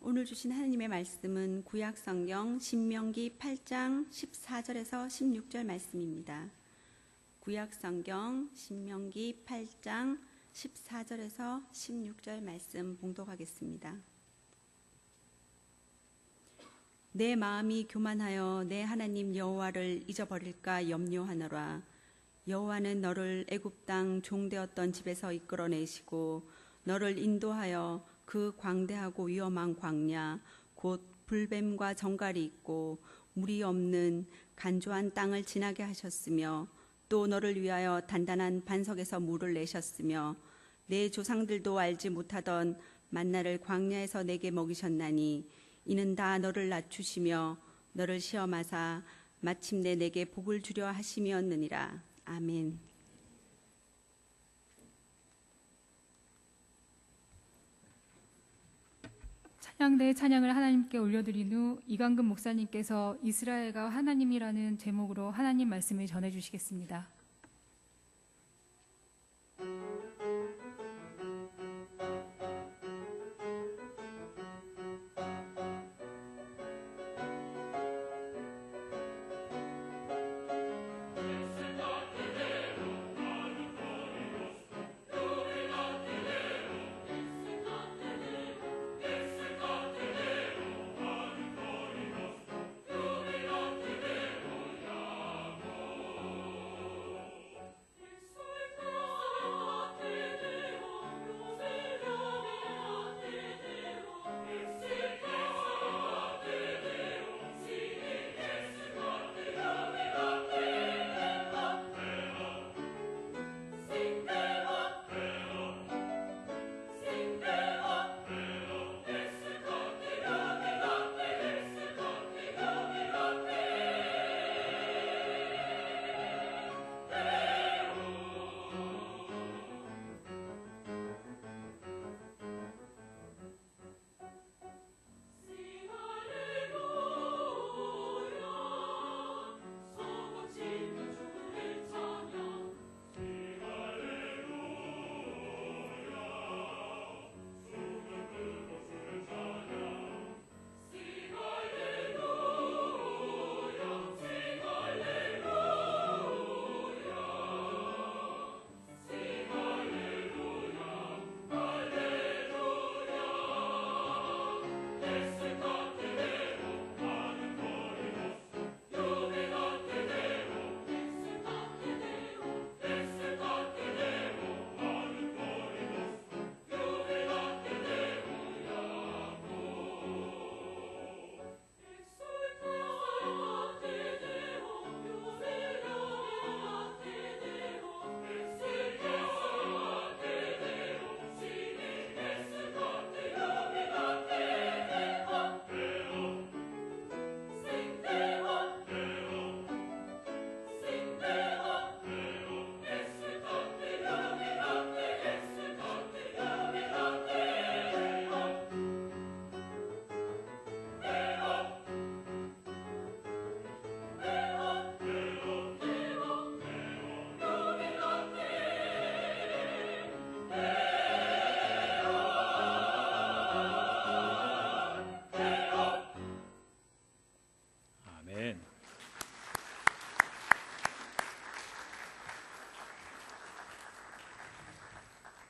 오늘 주신 하나님의 말씀은 구약 성경 신명기 8장 14절에서 16절 말씀입니다. 구약 성경 신명기 8장 14절에서 16절 말씀 봉독하겠습니다. 내 마음이 교만하여 내 하나님 여호와를 잊어버릴까 염려하노라. 여호와는 너를 애굽 땅 종되었던 집에서 이끌어내시고 너를 인도하여 그 광대하고 위험한 광야 곧 불뱀과 정갈이 있고 물이 없는 간조한 땅을 지나게 하셨으며 또 너를 위하여 단단한 반석에서 물을 내셨으며 내 조상들도 알지 못하던 만나를 광야에서 내게 먹이셨나니 이는 다 너를 낮추시며 너를 시험하사 마침내 내게 복을 주려 하심이었느니라. 아멘. 찬양대의 찬양을 하나님께 올려드린 후 이강근 목사님께서 이스라엘과 하나님이라는 제목으로 하나님 말씀을 전해주시겠습니다.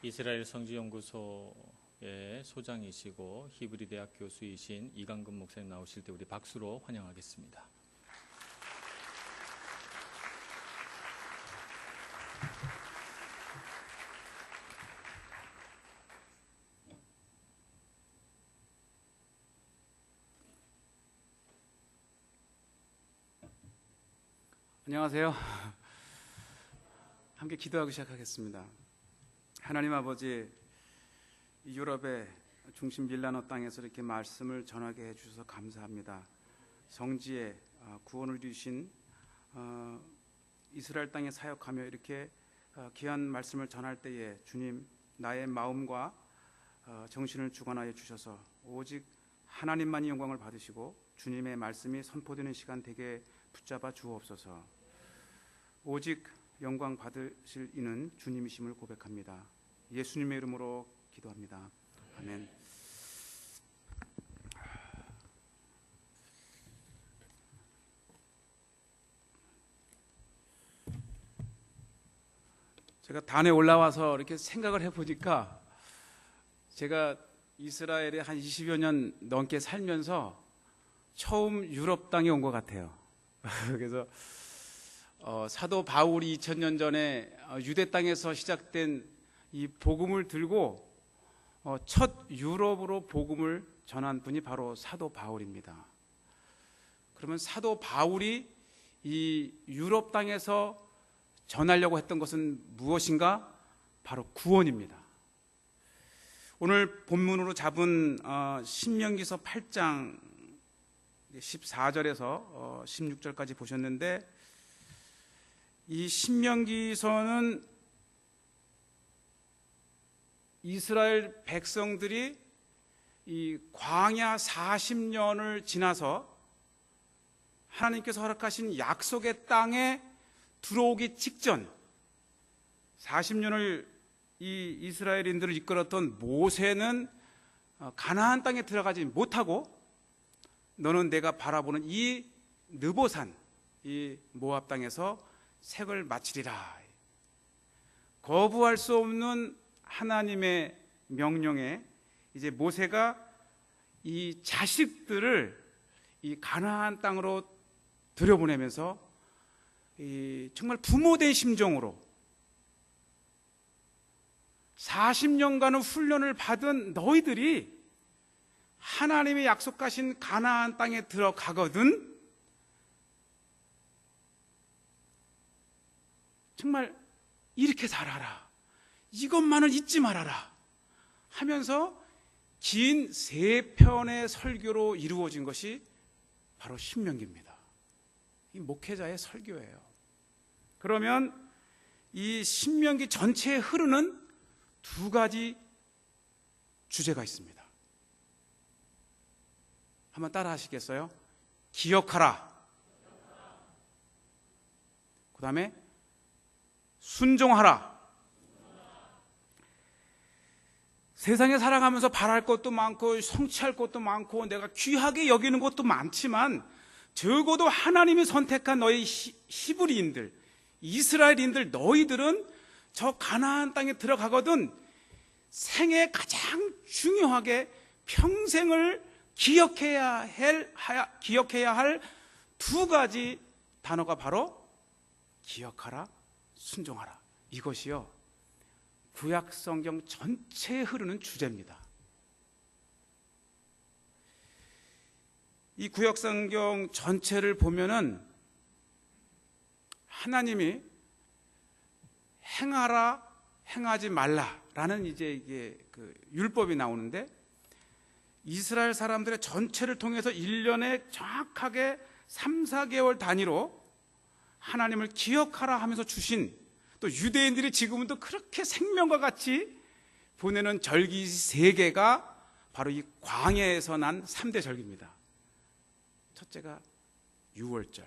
이스라엘 성지연구소의 소장이시고 히브리 대학 교수이신 이강근 목사님 나오실 때 우리 박수로 환영하겠습니다. 안녕하세요. 함께 기도하고 시작하겠습니다. 하나님 아버지, 유럽의 중심 밀라노 땅에서 이렇게 말씀을 전하게 해주셔서 감사합니다. 성지에 구원을 주신 이스라엘 땅에 사역하며 이렇게 귀한 말씀을 전할 때에 주님, 나의 마음과 정신을 주관하여 주셔서 오직 하나님만이 영광을 받으시고 주님의 말씀이 선포되는 시간 되게 붙잡아 주옵소서. 오직 영광 받으실 이는 주님이심을 고백합니다. 예수님의 이름으로 기도합니다. 아멘. 제가 단에 올라와서 이렇게 생각을 해보니까 제가 이스라엘에 한 20여 년 넘게 살면서 처음 유럽 땅에 온 것 같아요. 그래서 사도 바울이 2000년 전에 유대 땅에서 시작된 이 복음을 들고 첫 유럽으로 복음을 전한 분이 바로 사도 바울입니다. 그러면 사도 바울이 이 유럽 땅에서 전하려고 했던 것은 무엇인가? 바로 구원입니다. 오늘 본문으로 잡은 신명기서 8장 14절에서 16절까지 보셨는데, 이 신명기서는 이스라엘 백성들이 이 광야 40년을 지나서 하나님께서 허락하신 약속의 땅에 들어오기 직전 40년을 이 이스라엘인들을 이끌었던 모세는 가나안 땅에 들어가지 못하고 너는 내가 바라보는 이 느보산, 이 모압 땅에서 색을 마치리라. 거부할 수 없는 하나님의 명령에 이제 모세가 이 자식들을 이 가나안 땅으로 들여보내면서 정말 부모된 심정으로 40년간의 훈련을 받은 너희들이 하나님이 약속하신 가나안 땅에 들어가거든 정말 이렇게 살아라, 이것만을 잊지 말아라 하면서 긴 3편의 설교로 이루어진 것이 바로 신명기입니다. 이 목회자의 설교예요. 그러면 이 신명기 전체에 흐르는 2가지 주제가 있습니다. 한번 따라 하시겠어요? 기억하라, 그 다음에 순종하라. 세상에 살아가면서 바랄 것도 많고 성취할 것도 많고 내가 귀하게 여기는 것도 많지만 적어도 하나님이 선택한 너희 히브리인들, 이스라엘인들, 너희들은 저 가나안 땅에 들어가거든 생애 가장 중요하게 평생을 기억해야 할 2가지 단어가 바로 기억하라, 순종하라. 이것이요 구약 성경 전체에 흐르는 주제입니다. 이 구약 성경 전체를 보면은 하나님이 행하라, 행하지 말라라는 이제 이게 그 율법이 나오는데, 이스라엘 사람들의 전체를 통해서 1년에 정확하게 3, 4개월 단위로 하나님을 기억하라 하면서 주신, 또 유대인들이 지금은 또 그렇게 생명과 같이 보내는 절기 3개가 바로 이 광야에서 난 3대 절기입니다. 첫째가 유월절.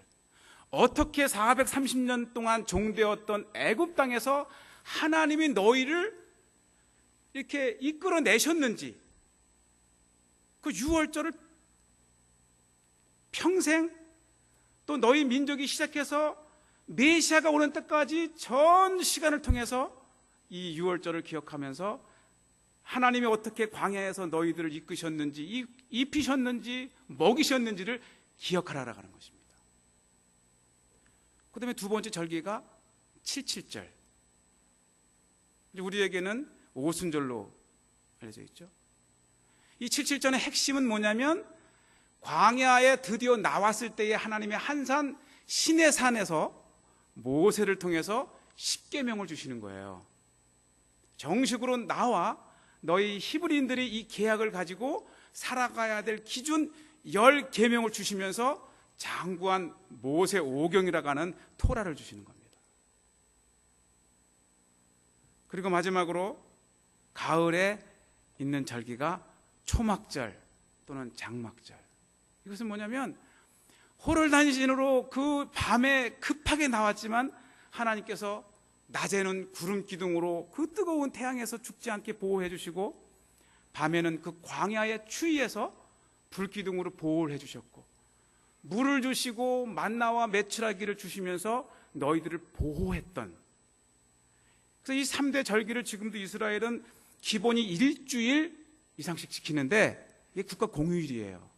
어떻게 430년 동안 종되었던 애굽 땅에서 하나님이 너희를 이렇게 이끌어내셨는지, 그 유월절을 평생, 또 너희 민족이 시작해서 메시아가 오는 때까지 전 시간을 통해서 이 유월절을 기억하면서 하나님이 어떻게 광야에서 너희들을 이끄셨는지, 입히셨는지, 먹이셨는지를 기억하라라고 하는 것입니다. 그 다음에 2번째 절기가 77절. 우리에게는 오순절로 알려져 있죠. 이 77절의 핵심은 뭐냐면, 광야에 드디어 나왔을 때에 하나님의 한산 시내산에서 모세를 통해서 십계명을 주시는 거예요. 정식으로 나와 너희 히브리인들이 이 계약을 가지고 살아가야 될 기준 10계명을 주시면서 장구한 모세 오경이라고 하는 토라를 주시는 겁니다. 그리고 마지막으로 가을에 있는 절기가 초막절 또는 장막절. 이것은 뭐냐면, 호롤단신으로 그 밤에 급하게 나왔지만 하나님께서 낮에는 구름 기둥으로 그 뜨거운 태양에서 죽지 않게 보호해 주시고, 밤에는 그 광야의 추위에서 불 기둥으로 보호를 해 주셨고, 물을 주시고 만나와 메추라기를 주시면서 너희들을 보호했던 그래서 이 3대 절기를 지금도 이스라엘은 기본이 일주일 이상씩 지키는데 이게 국가 공휴일이에요.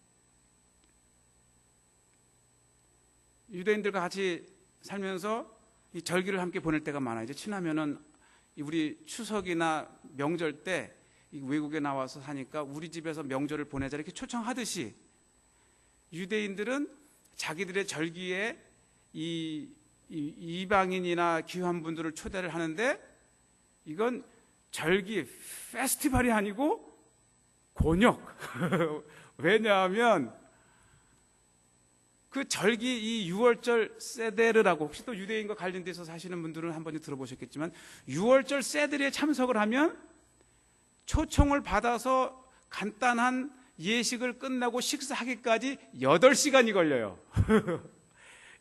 유대인들과 같이 살면서 이 절기를 함께 보낼 때가 많아요. 이제 친하면은 우리 추석이나 명절 때 외국에 나와서 사니까 우리 집에서 명절을 보내자 이렇게 초청하듯이 유대인들은 자기들의 절기에 이 이방인이나 귀한 분들을 초대를 하는데 이건 절기 페스티벌이 아니고 곤욕. 왜냐하면 그 절기 이 6월절 세데르라고, 혹시 또 유대인과 관련돼서 사시는 분들은 한 번쯤 들어보셨겠지만 6월절 세데르에 참석을 하면 초청을 받아서 간단한 예식을 끝나고 식사하기까지 8시간이 걸려요.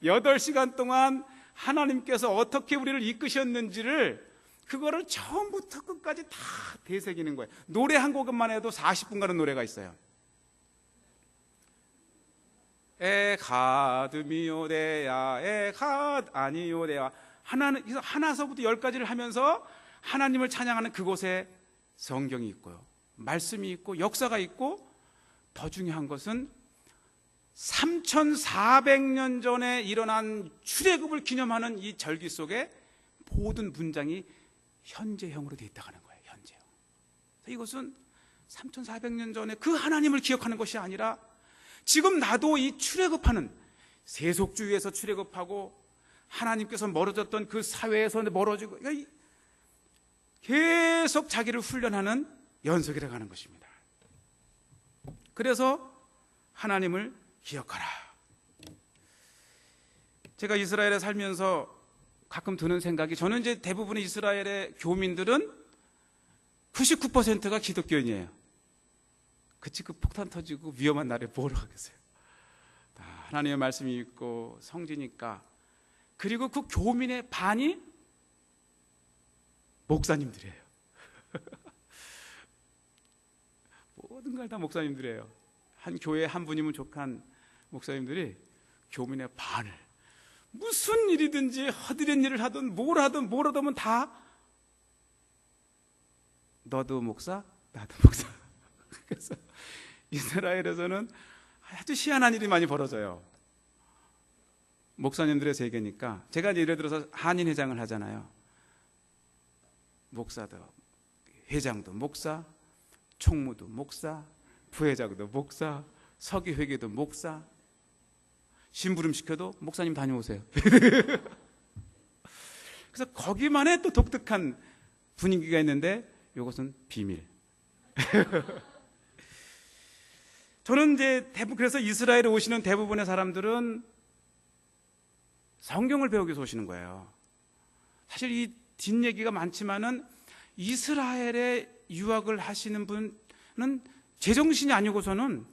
8시간 동안 하나님께서 어떻게 우리를 이끄셨는지를 그거를 처음부터 끝까지 다 되새기는 거예요. 노래 한 곡만 해도 40분 가는 노래가 있어요. 에가드미오데야 에가드 아니오데야, 하나서부터 10가지를 하면서 하나님을 찬양하는 그곳에 성경이 있고요, 말씀이 있고 역사가 있고, 더 중요한 것은 3400년 전에 일어난 출애굽을 기념하는 이 절기 속에 모든 문장이 현재형으로 되어 있다는 거예요. 현재형. 이것은 3400년 전에 그 하나님을 기억하는 것이 아니라 지금 나도 이 출애굽하는, 세속주의에서 출애굽하고 하나님께서 멀어졌던 그 사회에서 멀어지고 계속 자기를 훈련하는 연속이라고 하는 것입니다. 그래서 하나님을 기억하라. 제가 이스라엘에 살면서 가끔 드는 생각이, 저는 이제 대부분의 이스라엘의 교민들은 99%가 기독교인이에요. 그치, 그 폭탄 터지고 위험한 날에 뭐로 하겠어요. 하나님의 말씀이 있고 성지니까. 그리고 그 교민의 반이 목사님들이에요. 모든 걸 다 목사님들이에요. 한 교회에 한 분이면 족한 목사님들이 교민의 반을, 무슨 일이든지 허드렛 일을 하든 뭘 하든 다 너도 목사, 나도 목사. 그래서 이스라엘에서는 아주 희한한 일이 많이 벌어져요. 목사님들의 세계니까. 제가 예를 들어서 한인회장을 하잖아요. 목사도, 회장도 목사, 총무도 목사, 부회장도 목사, 서기회계도 목사, 심부름 시켜도 목사님 다녀오세요. 그래서 거기만의 또 독특한 분위기가 있는데 이것은 비밀. 저는 이제 그래서 이스라엘에 오시는 대부분의 사람들은 성경을 배우기 위해서 오시는 거예요. 사실 이 뒷얘기가 많지만은 이스라엘에 유학을 하시는 분은 제정신이 아니고서는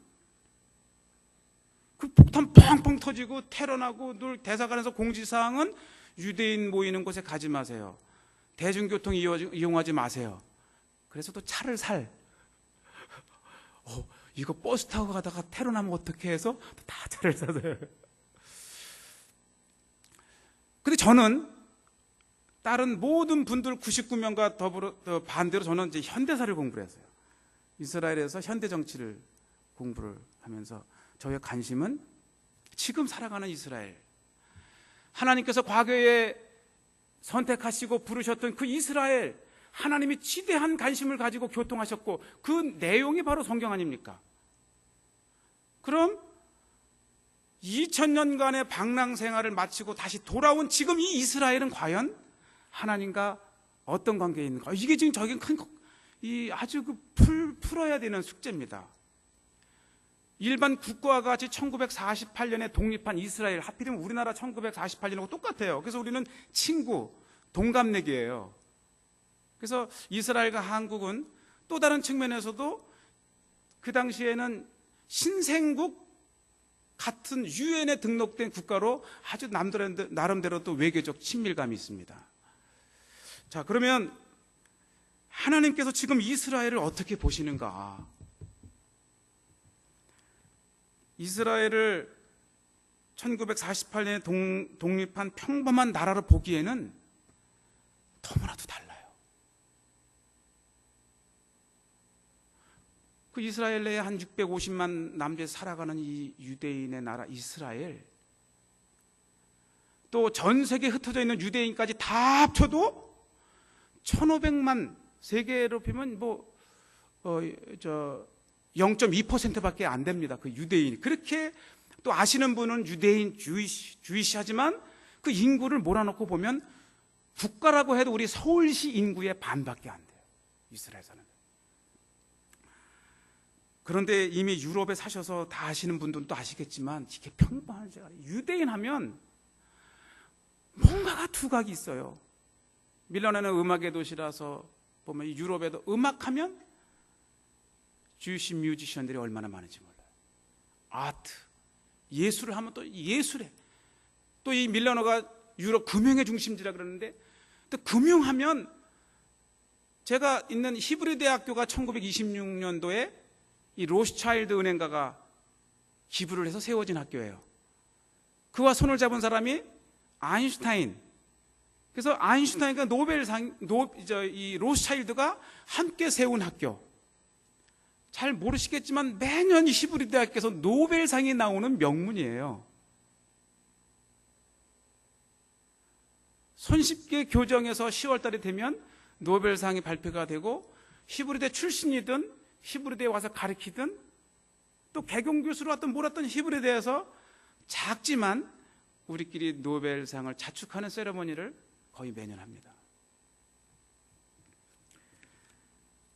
그 폭탄 펑펑 터지고 테러 나고 늘 대사관에서 공지사항은 유대인 모이는 곳에 가지 마세요. 대중교통 이용하지 마세요. 그래서 또 차를 이거 버스 타고 가다가 테러 나면 어떻게 해서 다 차를 사서요. 근데 저는 다른 모든 분들 99명과 더불어 반대로 저는 이제 현대사를 공부를 했어요. 이스라엘에서 현대 정치를 공부를 하면서 저의 관심은 지금 살아가는 이스라엘, 하나님께서 과거에 선택하시고 부르셨던 그 이스라엘, 하나님이 지대한 관심을 가지고 교통하셨고 그 내용이 바로 성경 아닙니까? 그럼 2000년간의 방랑 생활을 마치고 다시 돌아온 지금 이 이스라엘은 과연 하나님과 어떤 관계에 있는가? 이게 지금 저게 아주 풀어야 되는 숙제입니다. 일반 국가와 같이 1948년에 독립한 이스라엘, 하필이면 우리나라 1948년하고 똑같아요. 그래서 우리는 친구, 동갑내기예요. 그래서 이스라엘과 한국은 또 다른 측면에서도 그 당시에는 신생국 같은 유엔에 등록된 국가로 아주 나름대로 또 외교적 친밀감이 있습니다. 자, 그러면 하나님께서 지금 이스라엘을 어떻게 보시는가? 이스라엘을 1948년에 독립한 평범한 나라로 보기에는 너무나도 달라요. 그 이스라엘 내에 한 650만 남짓 살아가는 이 유대인의 나라 이스라엘, 또 전 세계에 흩어져 있는 유대인까지 다 합쳐도 1500만, 세계로 보면 0.2%밖에 안 됩니다. 그 유대인이. 그렇게 또 아시는 분은 유대인, 주이시하지만 그 인구를 몰아넣고 보면 국가라고 해도 우리 서울시 인구의 반밖에 안 돼요. 이스라엘 사는. 그런데 이미 유럽에 사셔서 다 아시는 분들도 아시겠지만 이게 평범한 줄 알아요. 유대인 하면 뭔가가 두각이 있어요. 밀라노는 음악의 도시라서 보면 유럽에도 음악하면 주이시 뮤지션들이 얼마나 많은지 몰라요. 아트, 예술을 하면 또 예술에, 또 이 밀라노가 유럽 금융의 중심지라 그러는데 또 금융하면, 제가 있는 히브리 대학교가 1926년도에 이 로스차일드 은행가가 기부를 해서 세워진 학교예요. 그와 손을 잡은 사람이 아인슈타인. 그래서 아인슈타인과 노벨상, 이 로스차일드가 함께 세운 학교. 잘 모르시겠지만 매년 이 히브리 대학교에서 노벨상이 나오는 명문이에요. 손쉽게 교정해서 10월 달이 되면 노벨상이 발표가 되고, 히브리대 출신이든 히브리대에 와서 가르치든 또 개경교수로 왔던 몰았던 히브리대에서 작지만 우리끼리 노벨상을 자축하는 세레머니를 거의 매년 합니다.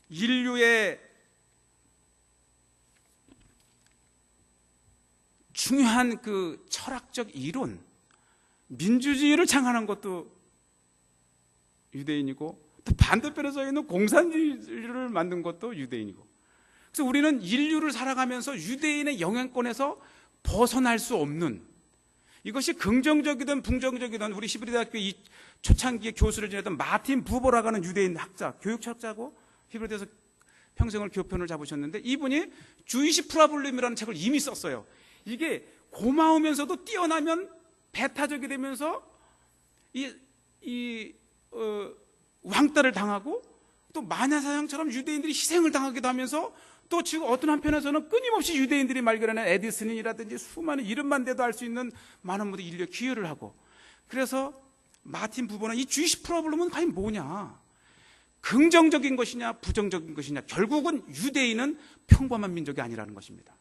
인류의 중요한 그 철학적 이론, 민주주의를 창안한 것도 유대인이고, 또 반대편에 서 있는 공산주의를 만든 것도 유대인이고, 그래서 우리는 인류를 살아가면서 유대인의 영향권에서 벗어날 수 없는, 이것이 긍정적이든 부정적이든, 우리 히브리 대학교 이 초창기에 교수를 지냈던 마틴 부버라고 하는 유대인 학자, 교육학자고 히브리대에서 평생을 교편을 잡으셨는데, 이분이 주이시 프라블렘이라는 책을 이미 썼어요. 이게 고마우면서도 뛰어나면 배타적이 되면서 왕따를 당하고, 또 마녀사냥처럼 유대인들이 희생을 당하기도 하면서, 또 지금 어떤 한편에서는 끊임없이 유대인들이 말결하는 에디슨이라든지 수많은 이름만 대도 알 수 있는 많은 분들이 인류에 기여를 하고, 그래서 마틴 부버는 이 주이시 프로블럼은 과연 뭐냐, 긍정적인 것이냐 부정적인 것이냐, 결국은 유대인은 평범한 민족이 아니라는 것입니다.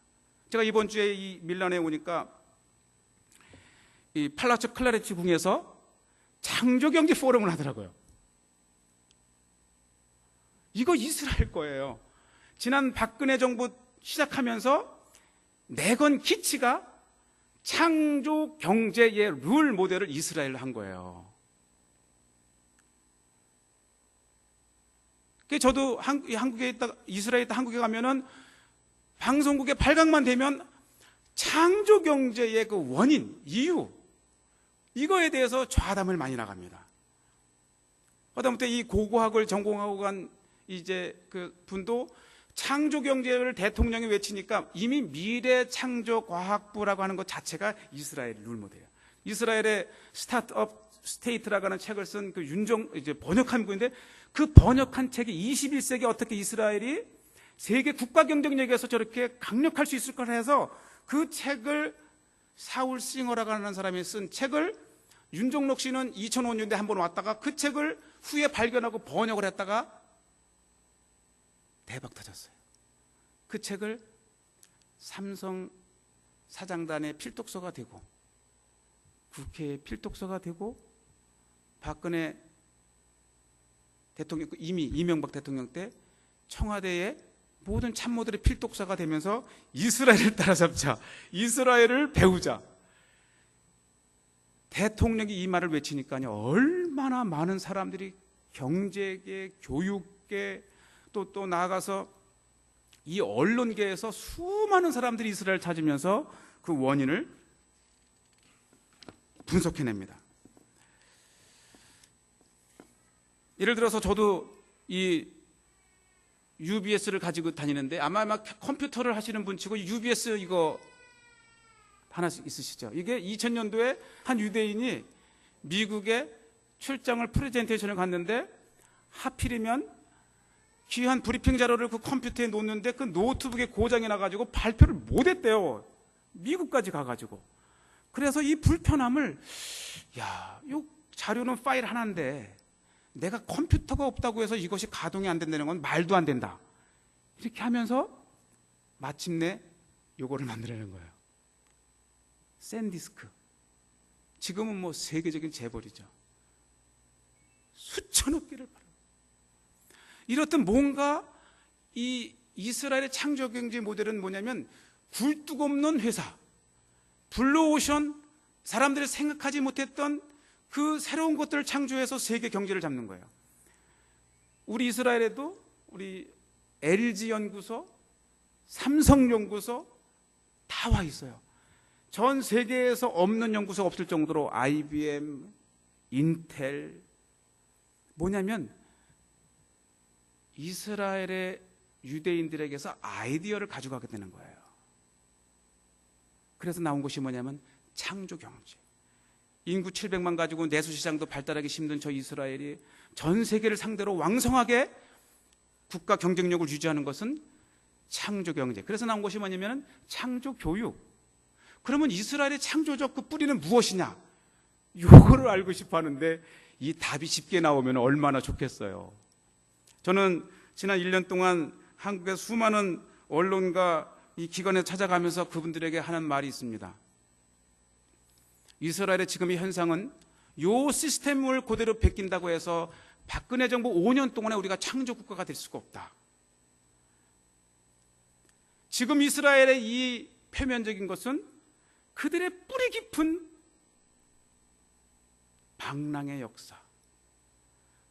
제가 이번 주에 이 밀라노에 오니까 이 팔라초 클라레치 궁에서 창조경제 포럼을 하더라고요. 이거 이스라엘 거예요. 지난 박근혜 정부 시작하면서 내건 기치가 창조 경제의 룰 모델을 이스라엘로 한 거예요. 저도 한국에 있다, 이스라엘에 있다 한국에 가면은 방송국의 발각만 되면 창조 경제의 그 원인, 이유, 이거에 대해서 좌담을 많이 나갑니다. 하다못해 이 고고학을 전공하고 간 이제 그 분도 창조 경제를 대통령이 외치니까 이미 미래창조과학부라고 하는 것 자체가 이스라엘 룰모델이에요. 이스라엘의 스타트업 스테이트라고 하는 책을 쓴 그 이제 번역한 분인데, 그 번역한 책이 21세기 어떻게 이스라엘이 세계 국가 경쟁력에서 저렇게 강력할 수 있을 걸 해서, 그 책을 사울 싱어라고 하는 사람이 쓴 책을 윤종록 씨는 2005년에 한번 왔다가 그 책을 후에 발견하고 번역을 했다가 대박 터졌어요. 그 책을 삼성 사장단의 필독서가 되고, 국회의 필독서가 되고, 박근혜 대통령, 이미 이명박 대통령 때 청와대의 모든 참모들의 필독서가 되면서 이스라엘을 따라잡자, 이스라엘을 배우자. 대통령이 이 말을 외치니까요, 얼마나 많은 사람들이 경제계, 교육계, 또 나아가서 이 언론계에서 수많은 사람들이 이스라엘을 찾으면서 그 원인을 분석해냅니다. 예를 들어서 저도 이 UBS를 가지고 다니는데, 아마 컴퓨터를 하시는 분 치고 UBS 이거 하나씩 있으시죠? 이게 2000년도에 한 유대인이 미국에 출장을 프레젠테이션을 갔는데, 하필이면 귀한 브리핑 자료를 그 컴퓨터에 놓는데 그 노트북에 고장이 나가지고 발표를 못했대요. 미국까지 가가지고. 그래서 이 불편함을, 야, 이 자료는 파일 하나인데 내가 컴퓨터가 없다고 해서 이것이 가동이 안 된다는 건 말도 안 된다. 이렇게 하면서 마침내 요거를 만들어낸 거예요. 샌디스크. 지금은 뭐 세계적인 재벌이죠. 수천억 개를 팔아요. 이렇듯 뭔가 이 이스라엘의 창조 경제 모델은 뭐냐면 굴뚝 없는 회사, 블루오션, 사람들이 생각하지 못했던 그 새로운 것들을 창조해서 세계 경제를 잡는 거예요. 우리 이스라엘에도 우리 LG 연구소, 삼성 연구소 다 와 있어요. 전 세계에서 없는 연구소가 없을 정도로 IBM, 인텔, 뭐냐면 이스라엘의 유대인들에게서 아이디어를 가져가게 되는 거예요. 그래서 나온 것이 뭐냐면 창조 경제. 인구 700만 가지고 내수시장도 발달하기 힘든 저 이스라엘이 전 세계를 상대로 왕성하게 국가 경쟁력을 유지하는 것은 창조 경제. 그래서 나온 것이 뭐냐면 창조 교육. 그러면 이스라엘의 창조적 그 뿌리는 무엇이냐? 요거를 알고 싶어 하는데 이 답이 쉽게 나오면 얼마나 좋겠어요. 저는 지난 1년 동안 한국의 수많은 언론과 이 기관에 찾아가면서 그분들에게 하는 말이 있습니다. 이스라엘의 지금의 현상은 요 시스템을 그대로 베낀다고 해서 박근혜 정부 5년 동안에 우리가 창조국가가 될 수가 없다. 지금 이스라엘의 이 표면적인 것은 그들의 뿌리 깊은 방랑의 역사,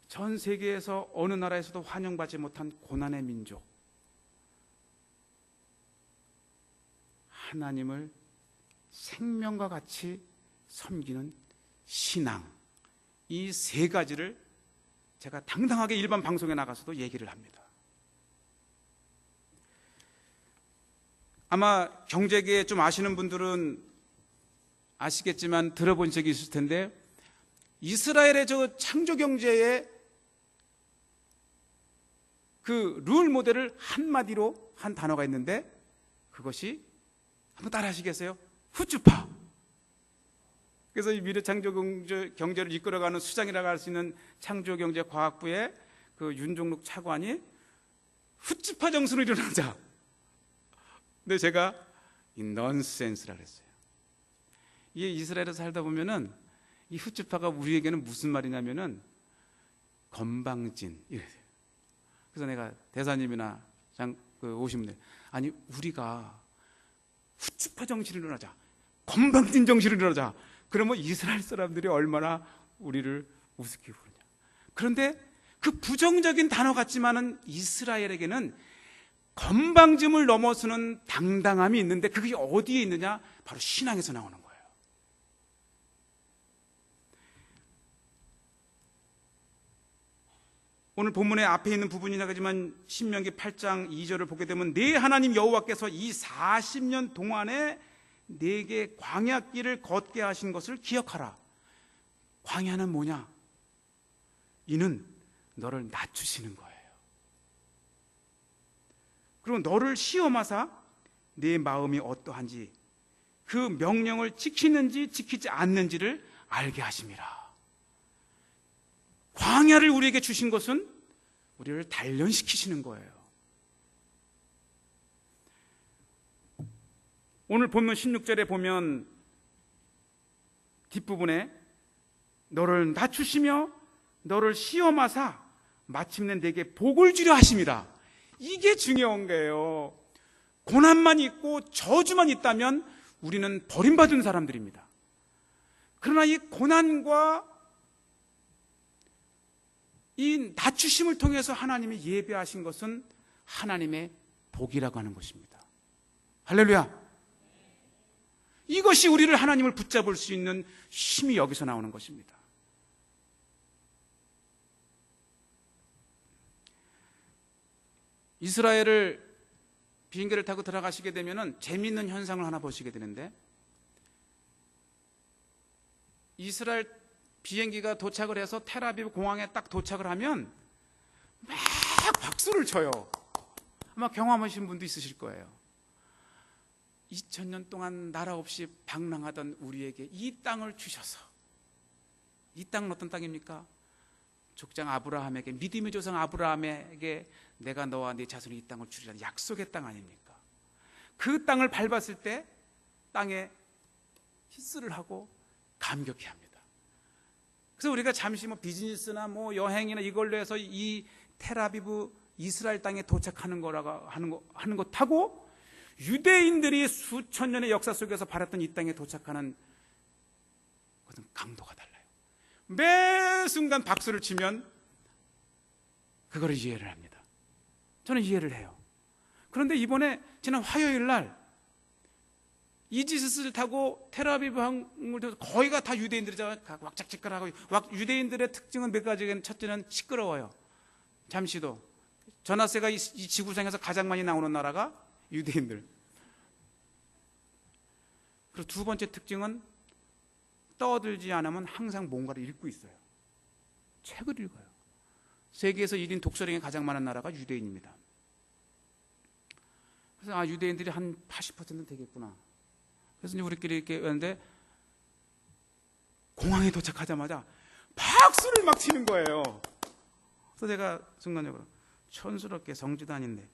전 세계에서 어느 나라에서도 환영받지 못한 고난의 민족, 하나님을 생명과 같이 섬기는 신앙, 이 세 가지를 제가 당당하게 일반 방송에 나가서도 얘기를 합니다. 아마 경제계에 좀 아시는 분들은 아시겠지만 들어본 적이 있을 텐데 이스라엘의 저 창조 경제의 그 룰 모델을 한마디로 한 단어가 있는데 그것이 한번 따라 하시겠어요? 후츠파. 그래서 이 미래 창조 경제를 이끌어가는 수장이라고 할 수 있는 창조경제과학부의 그 윤종록 차관이 후츠파 정신으로 일어나자. 근데 제가 이 넌센스라고 했어요. 이게 이스라엘에서 살다 보면은 이 후츠파가 우리에게는 무슨 말이냐면은 건방진 이래요. 그래서 내가 대사님이나 오시면 아니 우리가 후츠파 정신을 일어나자, 건방진 정신을 일어나자. 그러면 이스라엘 사람들이 얼마나 우리를 우습게 부르냐. 그런데 그 부정적인 단어 같지만은 이스라엘에게는 건방짐을 넘어서는 당당함이 있는데 그게 어디에 있느냐? 바로 신앙에서 나오는 거예요. 오늘 본문의 앞에 있는 부분이나 하지만 신명기 8장 2절을 보게 되면 네 하나님 여호와께서 이 40년 동안에 네게 광야길을 걷게 하신 것을 기억하라. 광야는 뭐냐? 이는 너를 낮추시는 거예요. 그리고 너를 시험하사 네 마음이 어떠한지 그 명령을 지키는지 지키지 않는지를 알게 하심이라. 광야를 우리에게 주신 것은 우리를 단련시키시는 거예요. 오늘 본문 16절에 보면 뒷부분에 너를 낮추시며 너를 시험하사 마침내 내게 복을 주려 하심이라. 이게 중요한 거예요. 고난만 있고 저주만 있다면 우리는 버림받은 사람들입니다. 그러나 이 고난과 이 낮추심을 통해서 하나님이 예배하신 것은 하나님의 복이라고 하는 것입니다. 할렐루야. 이것이 우리를 하나님을 붙잡을 수 있는 힘이 여기서 나오는 것입니다. 이스라엘을 비행기를 타고 들어가시게 되면 재미있는 현상을 하나 보시게 되는데 이스라엘 비행기가 도착을 해서 텔아비브 공항에 딱 도착을 하면 막 박수를 쳐요. 아마 경험하신 분도 있으실 거예요. 2000년 동안 나라 없이 방랑하던 우리에게 이 땅을 주셔서, 이 땅은 어떤 땅입니까? 족장 아브라함에게, 믿음의 조상 아브라함에게 내가 너와 네 자손이 이 땅을 주리라는 약속의 땅 아닙니까? 그 땅을 밟았을 때 땅에 히스를 하고 감격해 합니다. 그래서 우리가 잠시 비즈니스나 여행이나 이걸로 해서 이 텔아비브 이스라엘 땅에 도착하는 거라고 하는 거 타고 유대인들이 수천 년의 역사 속에서 바랐던 이 땅에 도착하는 그것은 강도가 달라요. 매 순간 박수를 치면 그거를 이해를 합니다. 저는 이해를 해요. 그런데 이번에 지난 화요일 날 이지스를 타고 텔아비브 항을 타고 거기가 다 유대인들이잖아요. 왁짝지껄하고 유대인들의 특징은 몇 가지가, 첫째는 시끄러워요. 잠시도 전화세가 이 지구상에서 가장 많이 나오는 나라가 유대인들. 그리고 두 번째 특징은 떠들지 않으면 항상 뭔가를 읽고 있어요. 책을 읽어요. 세계에서 1인 독서량이 가장 많은 나라가 유대인입니다. 그래서 유대인들이 한 80%는 되겠구나. 그래서 이제 우리끼리 이렇게 왔는데 공항에 도착하자마자 박수를 막 치는 거예요. 그래서 제가 순간적으로 촌스럽게 성지단인데,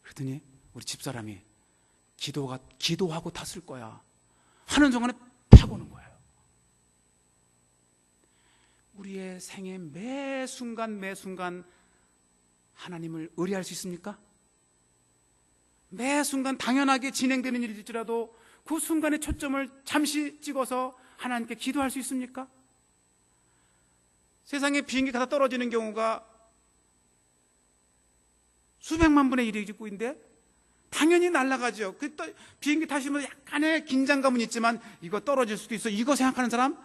그랬더니 우리 집사람이 기도하고 탔을 거야 하는 순간에 팍 오는 거예요. 우리의 생애 매 순간 하나님을 의뢰할 수 있습니까? 매 순간 당연하게 진행되는 일일지라도 그 순간의 초점을 잠시 찍어서 하나님께 기도할 수 있습니까? 세상에 비행기 가다 떨어지는 경우가 수백만 분의 1이 있고 있는데 당연히 날아가죠. 비행기 타시면 약간의 긴장감은 있지만 이거 떨어질 수도 있어, 이거 생각하는 사람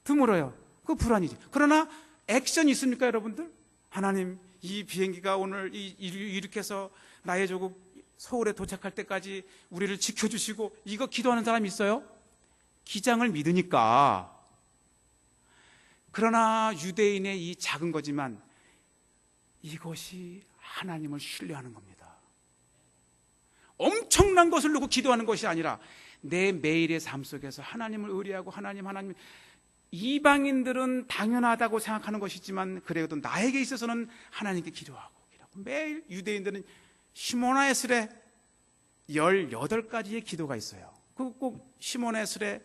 드물어요. 그거 불안이지. 그러나 액션이 있습니까, 여러분들? 하나님, 이 비행기가 오늘 이렇게 해서 나의 조국 서울에 도착할 때까지 우리를 지켜주시고, 이거 기도하는 사람이 있어요? 기장을 믿으니까. 그러나 유대인의 이 작은 거지만 이것이 하나님을 신뢰하는 겁니다. 엄청난 것을 놓고 기도하는 것이 아니라 내 매일의 삶 속에서 하나님을 의뢰하고 하나님, 이방인들은 당연하다고 생각하는 것이지만 그래도 나에게 있어서는 하나님께 기도하고 매일 유대인들은 시몬 에스레 18가지의 기도가 있어요. 꼭 시몬 에스레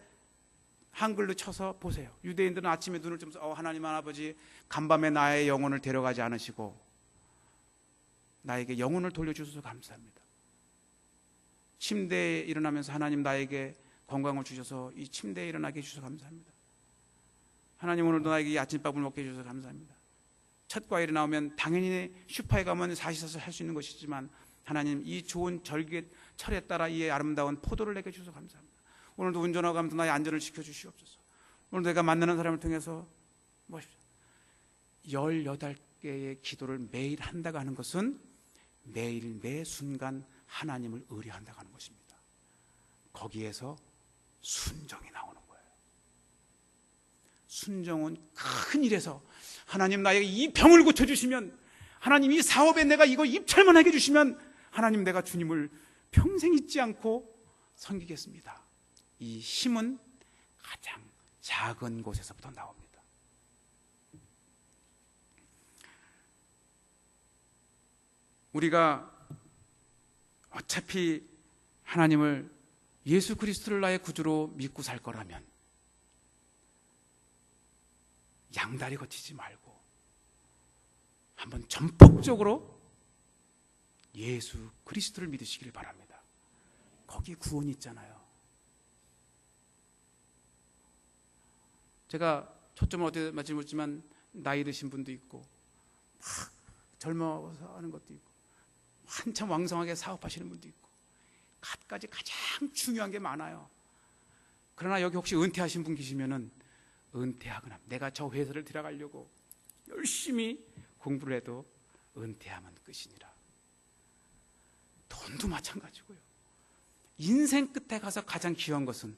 한글로 쳐서 보세요. 유대인들은 아침에 눈을 뜨면서 하나님 아버지, 간밤에 나의 영혼을 데려가지 않으시고 나에게 영혼을 돌려주셔서 감사합니다. 침대에 일어나면서 하나님, 나에게 건강을 주셔서 이 침대에 일어나게 해주셔서 감사합니다. 하나님, 오늘도 나에게 이 아침밥을 먹게 해주셔서 감사합니다. 첫 과일이 나오면 당연히 슈퍼에 가면 사시사서 할 수 있는 것이지만 하나님, 이 좋은 절기철에 따라 이 아름다운 포도를 내게 주셔서 감사합니다. 오늘도 운전하고 가면서 나의 안전을 지켜주시옵소서. 오늘 내가 만나는 사람을 통해서 보십시오. 18개의 기도를 매일 한다고 하는 것은 매일 매 순간 하나님을 의뢰한다고 하는 것입니다. 거기에서 순종이 나오는 거예요. 순종은 큰 일에서 하나님, 나에게 이 병을 고쳐주시면, 하나님 이 사업에 내가 이거 입찰만 하게 해주시면 하나님, 내가 주님을 평생 잊지 않고 섬기겠습니다. 이 힘은 가장 작은 곳에서부터 나옵니다. 우리가 어차피 하나님을, 예수 그리스도를 나의 구주로 믿고 살 거라면 양다리 거치지 말고 한번 전폭적으로 예수 그리스도를 믿으시기를 바랍니다. 거기 구원이 있잖아요. 제가 초점을 어떻게 맞지 모르지만 나이 드신 분도 있고 막 젊어서 하는 것도 있고 한참 왕성하게 사업하시는 분도 있고 갖가지 가장 중요한 게 많아요. 그러나 여기 혹시 은퇴하신 분 계시면은 은퇴하거나 내가 저 회사를 들어가려고 열심히 공부를 해도 은퇴하면 끝이니라. 돈도 마찬가지고요. 인생 끝에 가서 가장 귀한 것은,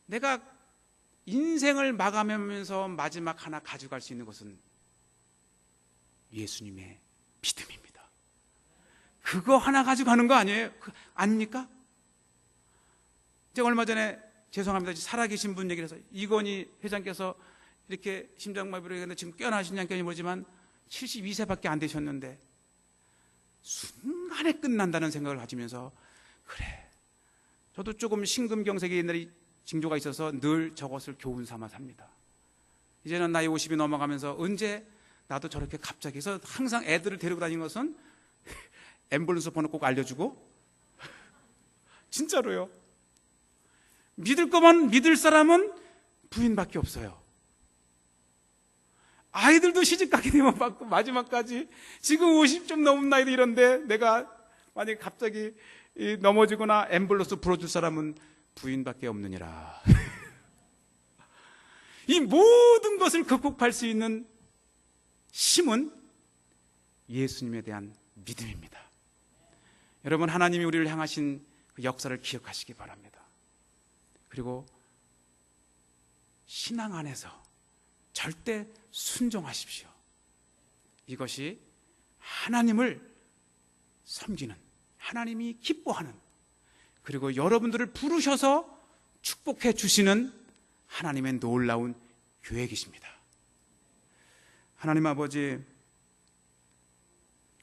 내가 인생을 마감하면서 마지막 하나 가져갈 수 있는 것은 예수님의 믿음입니다. 그거 하나 가지고 하는 거 아니에요? 아닙니까? 제가 얼마 전에 죄송합니다. 살아계신 분 얘기를 해서 이건희 회장께서 이렇게 심장마비로 했는데 지금 깨어나신지 안 깨어나신지 모르지만 72세밖에 안 되셨는데 순간에 끝난다는 생각을 가지면서 그래, 저도 조금 심근경색이 옛날에 징조가 있어서 늘 저것을 교훈 삼아 삽니다. 이제는 나이 50이 넘어가면서 언제 나도 저렇게 갑자기 해서 항상 애들을 데리고 다니는 것은 앰뷸런스 번호 꼭 알려주고 진짜로요. 믿을 거만 믿을 사람은 부인밖에 없어요. 아이들도 시집 가게 되면 받고 마지막까지 지금 50 좀 넘은 나이도 이런데 내가 만약에 갑자기 넘어지거나 앰뷸런스 불어줄 사람은 부인밖에 없느니라. 이 모든 것을 극복할 수 있는 힘은 예수님에 대한 믿음입니다. 여러분, 하나님이 우리를 향하신 그 역사를 기억하시기 바랍니다. 그리고 신앙 안에서 절대 순종하십시오. 이것이 하나님을 섬기는, 하나님이 기뻐하는, 그리고 여러분들을 부르셔서 축복해 주시는 하나님의 놀라운 계획이십니다. 하나님 아버지,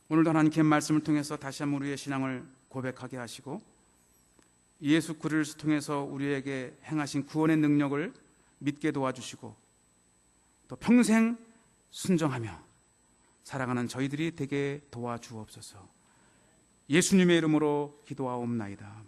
오늘도 하나님께 말씀을 통해서 다시 한번 우리의 신앙을 고백하게 하시고 예수 그리스도를 통해서 우리에게 행하신 구원의 능력을 믿게 도와주시고 또 평생 순종하며 살아가는 저희들이 되게 도와주옵소서. 예수님의 이름으로 기도하옵나이다.